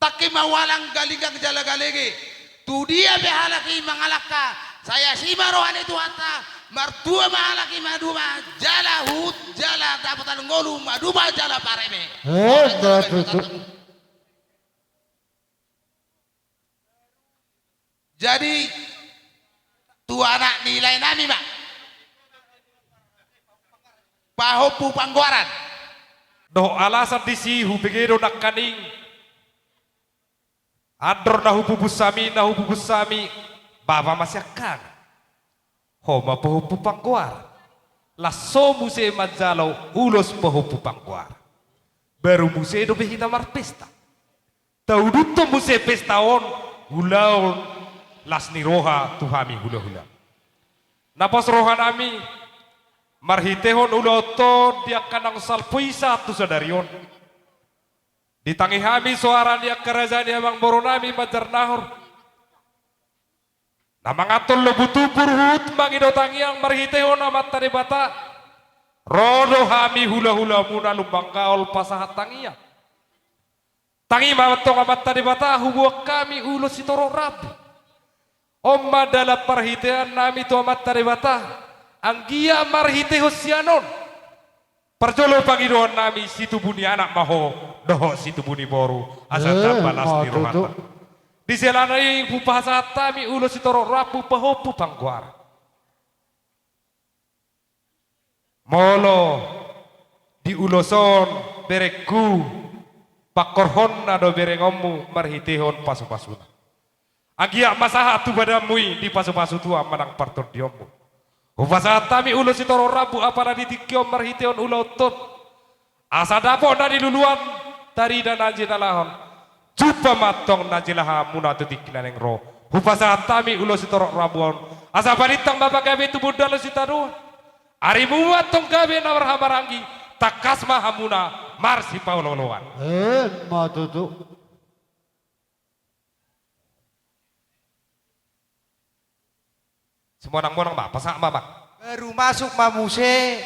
taki mawalang galingang jala galege tu dia behalaki mangalaka saya si marohan itu hata martua mahalaki maduma jala hut jala dapatan ngolu maduma jala pareme jadi tu anak nilai nami mak pahopu pangguaran Doh alasan disi hubegero nak kaning ador na hubu busami baba masyakan homa pahupu pangkuar laso muse manjalo ulos pahupu pangkuar baru muse do behita marpesta Tauduto muse pestaon hulaon las niroha tuhami hula-hula. Napas roha nami marhitehon uloton dia kanang salpuisa tu sadarion. Ditangi hami suara dia kerajaan amang boronami majar nahor. Namangatol lebutu burhut mangido tangiang marhitehon amat tadi bata. Rodo hami hula-hula muna lumbang kaol pasahat tangiang. Tangi matong amat tadi bata hubuak kami ulo sitoro rabu. Omma dalam perhitean nami tu amat tadi bata. Anggia marhitehos sianon. Perjolo pangidoan nami situ buni anak maho. Doho situ buni boru. Asal balas di rohata. Di selanai pupasa tami ulo sitoro rabu pahopu pangguar. Molo di uloson bereku. Pakorhon na do berengomu marhitehon pasu-pasuna. Agia masaha tu badamui di pasu-pasu tua manang partor diomu. Upasa tami ulo sitoro rabu apana ditikyo marhitehon uloton. Asa dapo na diluluan tari dan naji nalahon. Cuba matong naji laha muna tutikina neng roh. Upasa tami ulo sitoro rabuon. Asa banitang bapak gabe tu budalo sitaruan. Ari muatong gabe na warhabarangi. Takasma hamuna marsi pauloloan. Matutu. Semua nang monang ba, pasak mamak. Baru masuk mamuse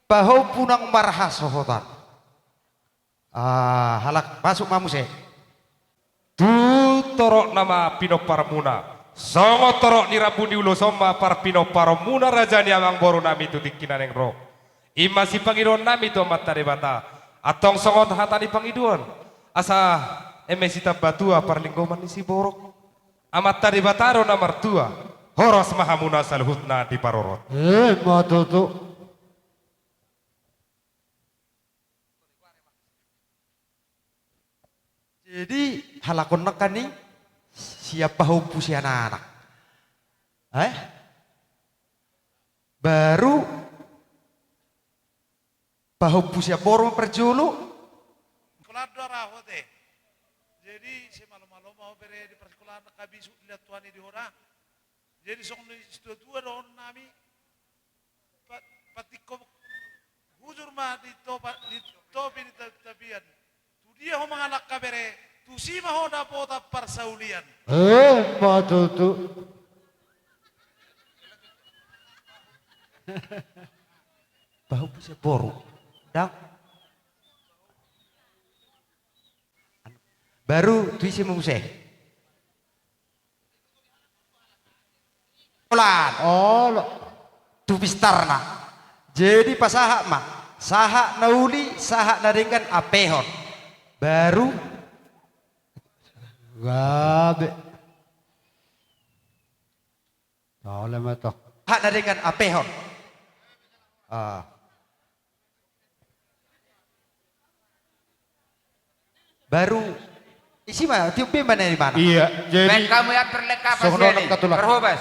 bahau punang marhas sohotan. Halak masuk mamuse. Tu torok nama pino paramuna. Songo torok nirabuni ulo soma par pino paramuna rajani amang boru nami tu dikina neng roh. Ima si pangiduan nami tu amat tadi bata. Atong songot hatani pangiduan. Asa emesita batua parlinggoman isi borok. Amat tadi bataro na martua. Horos mahamuna salhutna di parorot. Matutu. Jadi halakon nekan nih siapa hupu si anak-anak. Baru bahu pusia borom perjulu. Sekolah rahote. Jadi si malu-malu mau bere di persekolahan kabisu lihat tuan di hora. Jadi song di dua don nami patiko hujur mah di topi di tabian. Tu dia ho mangalak kabere. Tu si mah ho dapota parsaulian. Matutu. Bahu pusia borom. Dang. Baru tuisi menguseh. Ulan. Oh, Tu pistarna. Jadi pasahak mah. Sahak nauli, sahak naringkan apehon. Baru gabe. Tahu lama toh. hak naringkan apehon. Baru isi mah tiupin mana di mana? Iya, Ben jadi kamu yang perleka pas Sohronak ini. katulang. Perhobas.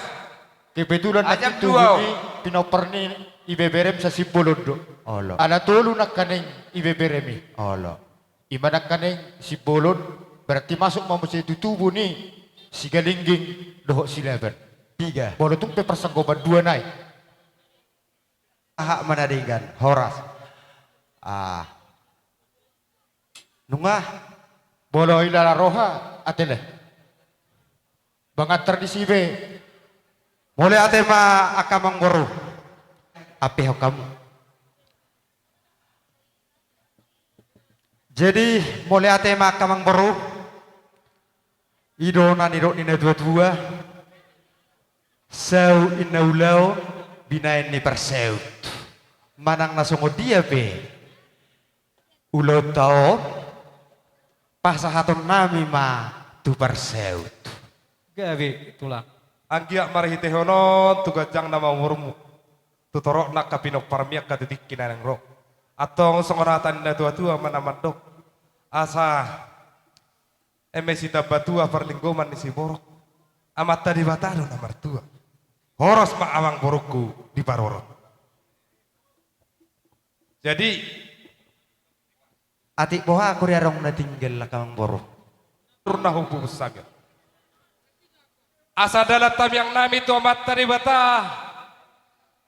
kebetulan Ajam nanti dua. tuhuni pinoperni ibeberem sa sipolondo. Allah. Ada tolu nak kaneng ibeberemi. Allah. Imanak kaneng sipolon berarti masuk mau mesti tubuh nih si galingging dohok si leber. 3. Bolotung pe persanggoban 2 naik. Hak menadingkan horas. Nungah Bolo ilala roha atele. Bangat tradisi be. mulai atema akamang boru. Ape ho kamu. Jadi mulai atema akamang boru. Idona nidok nina dua-dua. Sau inaulau binain ni perseut. Manang nasongo dia be. Ulau tao pasahaton nami ma tu perseut. Gawe tulang. Anggiak marihitehono tugajang nama umurmu. Tutorok nak kapinok parmiak katitik kinanang rok. Atong songoratan na tua-tua manamandok. Asa emesita batua perlinggoman ni si borok. Amat tadi batalo na martua. Horos ma awang borokku di parorot. Jadi Atik boha aku riarong na tinggal lah kamang boru. purna hubu samir. Asa dalam tam yang nami tu amat tari bata.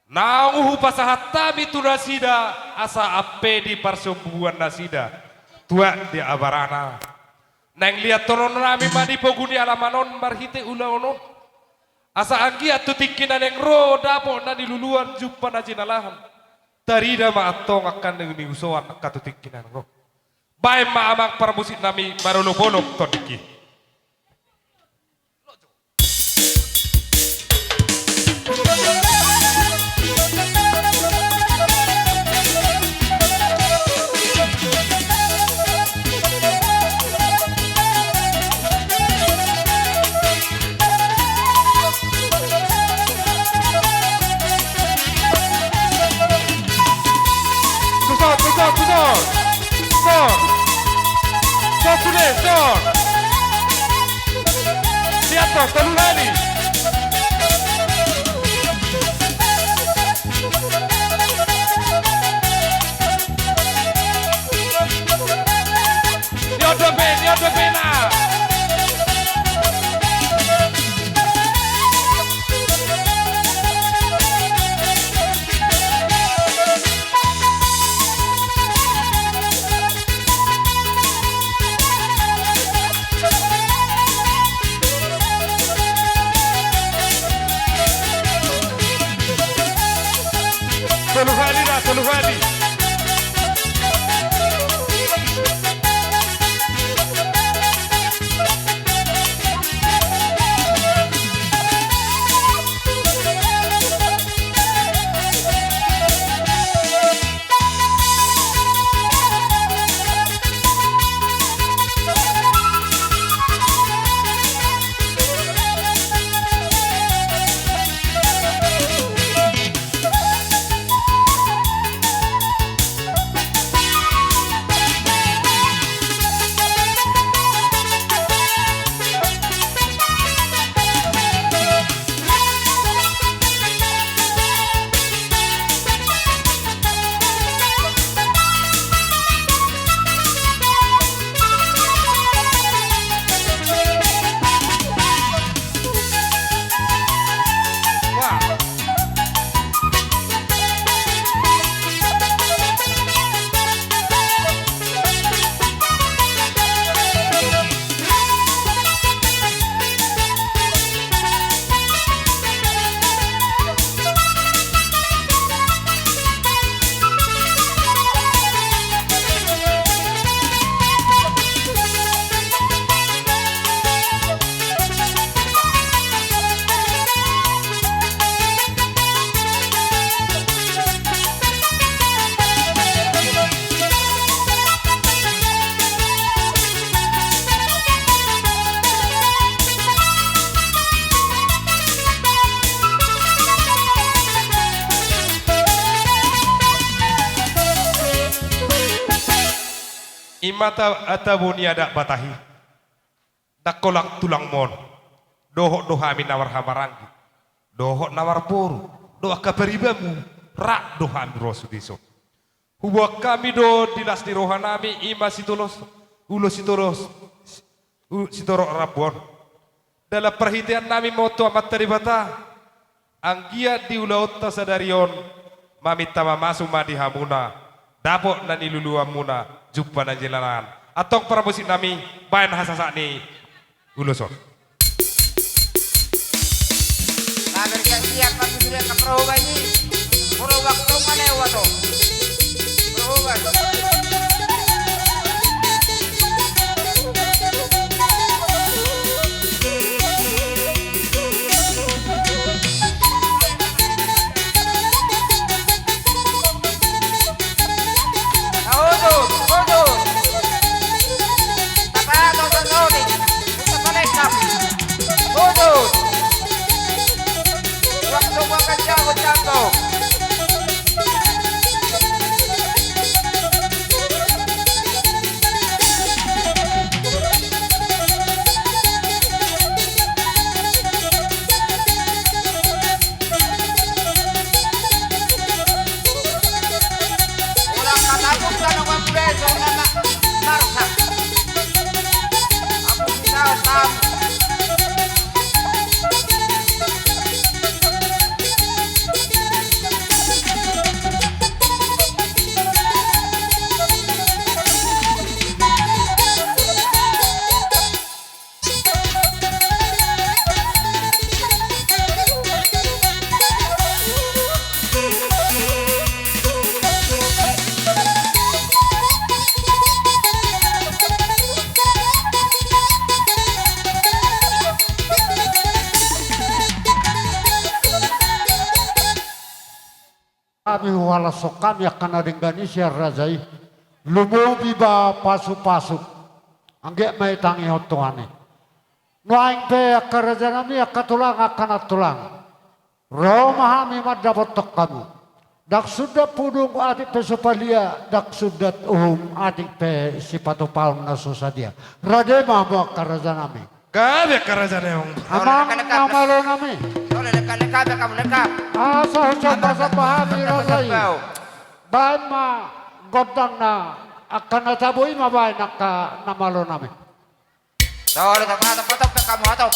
Nauhu pasahat tami tu nasida asa ape di parsumbuan nasida. Tua di abarana. Neng lihat toron nami mandi poguni alamanon marhite ulaonon. Asa anggiat tu tikinan yang ro dapo na diluluan jumpa na jinalahan. Tarida ma atong akan dengan usuan katu tikinan ro. Bae ma amang parmusit nami marolo bonok todiki. Lihat toh, terlalu lali. Nyodo bena. Selu hali. Imata atabuni ada batahi. Dakolak tulang mon. Dohok dohami nawar hamarangi. Dohok nawar poru. Doa kaperibamu. Rak dohami rosudiso. Hubuak kami do dilas di rohanami ima situlos. Ulo situlos. Sitorok rabon. Dalam perhitian nami moto amat teribata. Anggia di ulaut tasadarion. Mamita mamasu madi hamuna. Dapok nani luluan muna. Jumpa na jalanan. Atong para musik nami bayan hasasak ni uluson. Nabi siap pagi sudah ke perubahan ini. Puro waktu mana wato? Perubahan. kami walasok kami akan adengani siar razai. Lumobi ba pasu-pasu. Angge may tangi hotuane. Nuaing pe kerajaan kami akatulang akan atulang. Romahami madapat kamu. Dak sudah pudung adik pe supalia, dak sudah adik pe sipatupal na susadia. Rade mah kerajaan kami. Gabe kerajaan yang Amang namalo nami. Ole leka kamu leka. Asa coba sapahami razai. Bain ma godang na akan natabui ma bain naka namalo nami. Ole tempat kamu atau.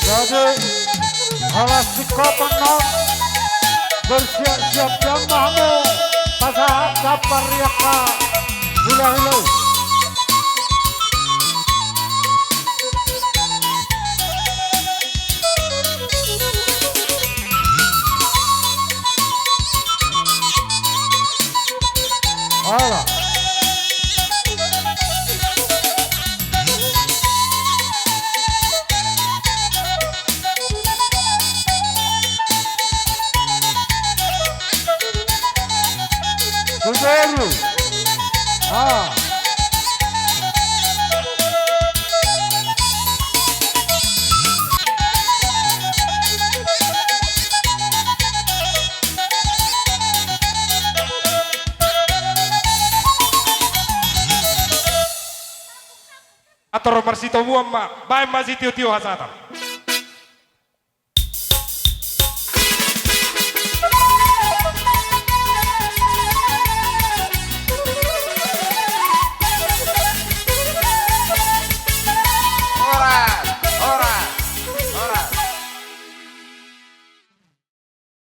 Jadi alas dikopan non bersiap-siap yang mahmu pasahat dapar yaka hula-hula. Alah. Baru. Ator marsito muam ma, bae masih tiu-tiu hasatan.